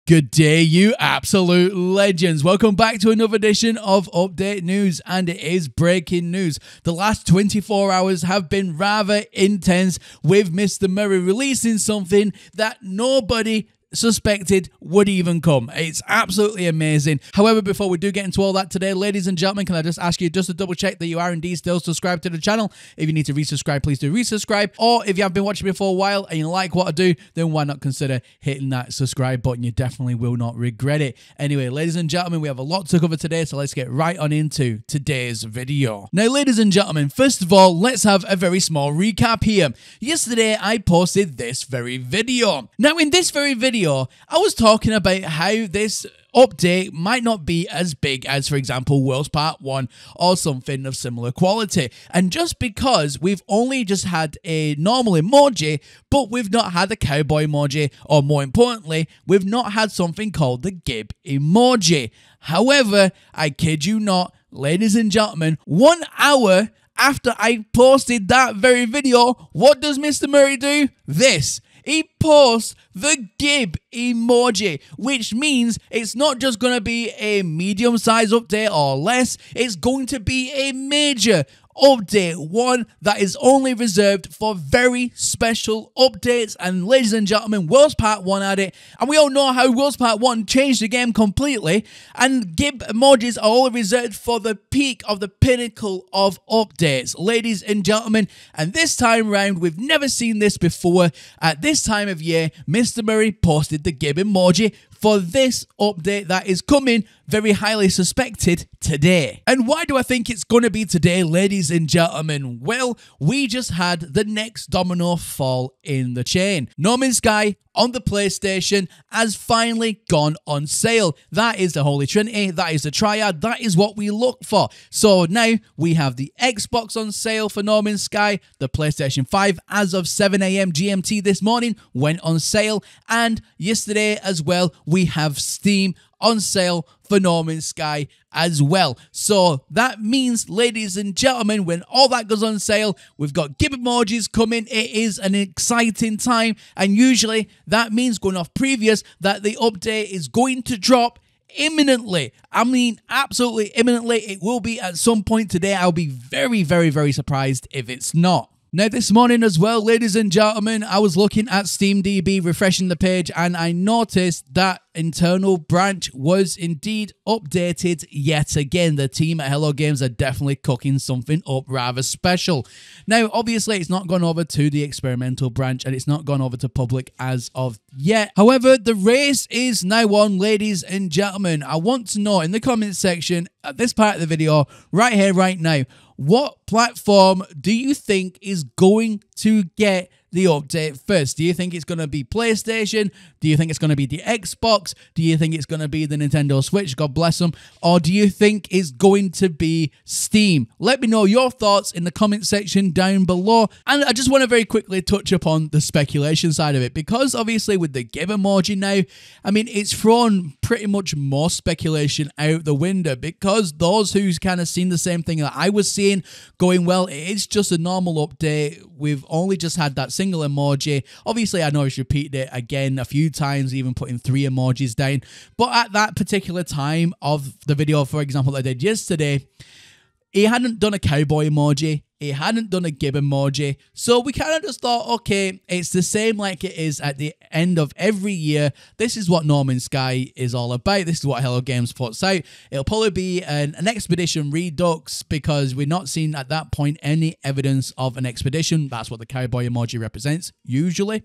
Good day, you absolute legends. Welcome back to another edition of Update News, and it is breaking news. The last 24 hours have been rather intense, with Mr. Murray releasing something that nobody suspected would even come. It's absolutely amazing. However, before we do get into all that today, ladies and gentlemen, can I just ask you just to double check that you are indeed still subscribed to the channel? If you need to resubscribe, please do resubscribe. Or if you have been watching me for a while and you like what I do, then why not consider hitting that subscribe button? You definitely will not regret it. Anyway, ladies and gentlemen, we have a lot to cover today, so let's get right on into today's video. Now, ladies and gentlemen, first of all, let's have a very small recap here. Yesterday, I posted this very video. Now, in this very video, I was talking about how this update might not be as big as, for example, Worlds Part 1 or something of similar quality. And just because we've only just had a normal emoji, but we've not had a cowboy emoji, or more importantly, we've not had something called the Gib emoji. However, I kid you not, ladies and gentlemen, 1 hour after I posted that very video, what does Mr. Murray do? This. He posts the Gib emoji, which means it's not just going to be a medium-sized update or less, it's going to be a major update, one that is only reserved for very special updates. And ladies and gentlemen, Worlds Part 1 had it, and we all know how Worlds Part 1 changed the game completely, and Gib emojis are all reserved for the peak of the pinnacle of updates, ladies and gentlemen. And this time round, we've never seen this before. At this time of year, Mr. Murray posted the Gib emoji for this update that is coming, very highly suspected, today. And why do I think it's going to be today, ladies and gentlemen? Well, we just had the next domino fall in the chain. No Man's Sky on the PlayStation has finally gone on sale. That is the Holy Trinity, that is the Triad, that is what we look for. So now we have the Xbox on sale for No Man's Sky, the PlayStation 5 as of 7 AM GMT this morning went on sale, and yesterday as well we have Steam on sale for No Man's Sky as well. So that means, ladies and gentlemen, when all that goes on sale, we've got Gib emojis coming. It is an exciting time, and usually that means, going off previous, that the update is going to drop imminently. I mean, absolutely imminently. It will be at some point today. I'll be very, very, very surprised if it's not. Now, this morning as well, ladies and gentlemen, I was looking at SteamDB, refreshing the page, and I noticed that internal branch was indeed updated yet again. The team at Hello Games are definitely cooking something up rather special. Now, obviously, it's not gone over to the experimental branch, and it's not gone over to public as of yet. However, the race is now on, ladies and gentlemen. I want to know in the comments section at this part of the video, right here, right now, what platform do you think is going to get the update first? Do you think it's going to be PlayStation? Do you think it's going to be the Xbox? Do you think it's going to be the Nintendo Switch? God bless them. Or do you think it's going to be Steam? Let me know your thoughts in the comment section down below. And I just want to very quickly touch upon the speculation side of it, because obviously with the Gib emoji now, I mean, it's thrown pretty much more speculation out the window, because those who's kind of seen the same thing that I was seeing going, well, it's just a normal update. We've only just had that single emoji. Obviously, I know it's repeated it again a few times, even putting 3 emojis down. But at that particular time of the video, for example, that I did yesterday, he hadn't done a cowboy emoji. He hadn't done a Gib emoji. So we kind of just thought, okay, it's the same like it is at the end of every year. This is what No Man's Sky is all about. This is what Hello Games puts out. It'll probably be an expedition redux, because we're not seeing at that point any evidence of an expedition. That's what the cowboy emoji represents, usually.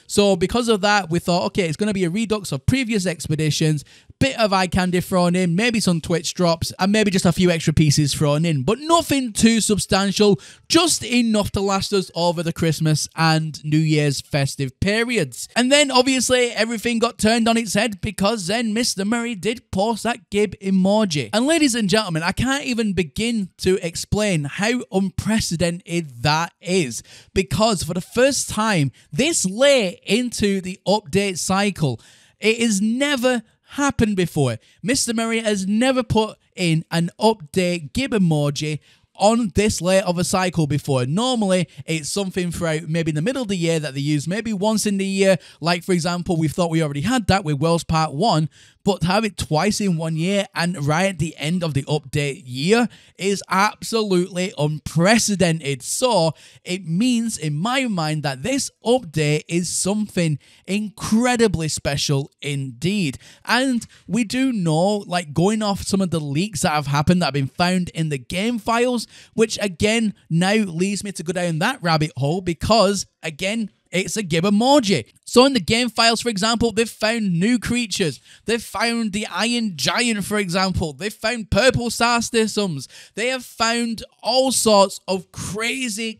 So because of that, we thought, okay, it's going to be a redux of previous expeditions, bit of eye candy thrown in, maybe some Twitch drops, and maybe just a few extra pieces thrown in, but nothing too substantial, just enough to last us over the Christmas and New Year's festive periods. And then obviously everything got turned on its head, because then Mr. Murray did post that Gib emoji. And ladies and gentlemen, I can't even begin to explain how unprecedented that is, because for the first time this late into the update cycle, it has never happened before. Mr. Murray has never put in an update Gib emoji on this late of a cycle before. Normally, it's something throughout maybe in the middle of the year that they use maybe once in the year. Like, for example, we thought we already had that with Worlds Part 1, but to have it twice in 1 year and right at the end of the update year is absolutely unprecedented. So it means, in my mind, that this update is something incredibly special indeed. And we do know, like, going off some of the leaks that have happened that have been found in the game files, which again now leads me to go down that rabbit hole because, again, it's a gib emoji. So in the game files, for example, they've found new creatures. They've found the Iron Giant, for example. They've found purple star systems. They have found all sorts of crazy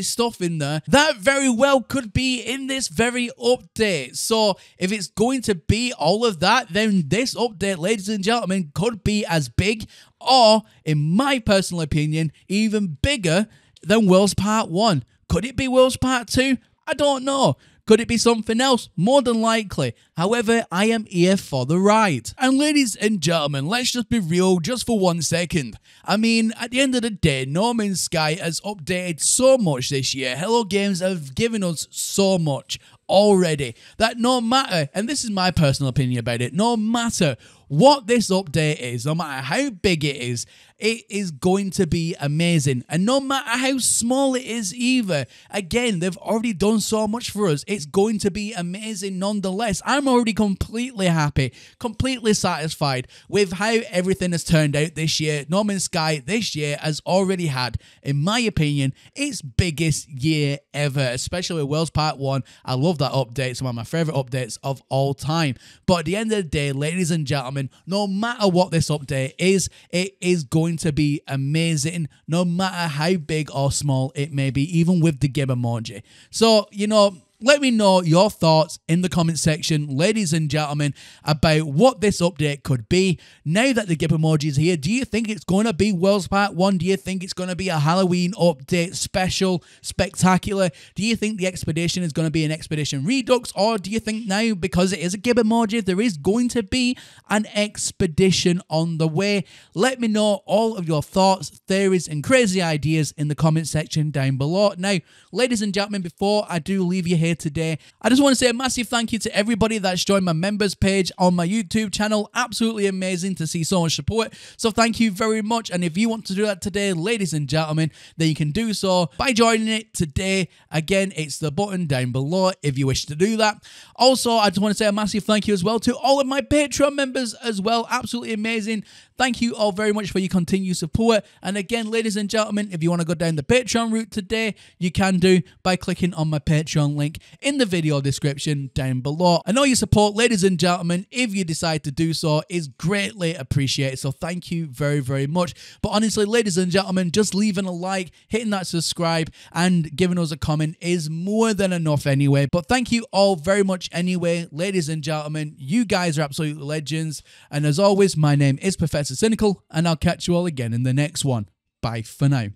stuff in there that very well could be in this very update. So if it's going to be all of that, then this update, ladies and gentlemen, could be as big or, in my personal opinion, even bigger than Worlds Part 1. Could it be Worlds Part 2? I don't know. Could it be something else? More than likely. However, I am here for the ride. And ladies and gentlemen, let's just be real just for 1 second. I mean, at the end of the day, No Man's Sky has updated so much this year. Hello Games have given us so much already that no matter, and this is my personal opinion about it, no matter what this update is, no matter how big it is going to be amazing. And no matter how small it is either, again, they've already done so much for us. It's going to be amazing nonetheless. I'm already completely happy, completely satisfied with how everything has turned out this year. No Man's Sky this year has already had, in my opinion, its biggest year ever, especially with Worlds Part 1. I love that update. It's one of my favourite updates of all time. But at the end of the day, ladies and gentlemen, no matter what this update is, it is going to be amazing, no matter how big or small it may be, even with the gib emoji. So, you know, let me know your thoughts in the comment section, ladies and gentlemen, about what this update could be. Now that the gib emoji is here, do you think it's going to be Worlds Part 1? Do you think it's going to be a Halloween update special, spectacular? Do you think the expedition is going to be an expedition redux? Or do you think now, because it is a gib emoji, there is going to be an expedition on the way? Let me know all of your thoughts, theories, and crazy ideas in the comment section down below. Now, ladies and gentlemen, before I do leave you here today, I just want to say a massive thank you to everybody that's joined my members page on my YouTube channel. Absolutely amazing to see so much support, so thank you very much. And if you want to do that today, ladies and gentlemen, then you can do so by joining it today. Again, it's the button down below if you wish to do that. Also, I just want to say a massive thank you as well to all of my Patreon members as well. Absolutely amazing. Thank you all very much for your continued support. And again, ladies and gentlemen, if you want to go down the Patreon route today, you can do by clicking on my Patreon link in the video description down below. I know your support, ladies and gentlemen, if you decide to do so, is greatly appreciated. So thank you very much. But honestly, ladies and gentlemen, just leaving a like, hitting that subscribe, and giving us a comment is more than enough anyway. But thank you all very much anyway, ladies and gentlemen. You guys are absolute legends. And as always, my name is Professor Cynical, and I'll catch you all again in the next one. Bye for now.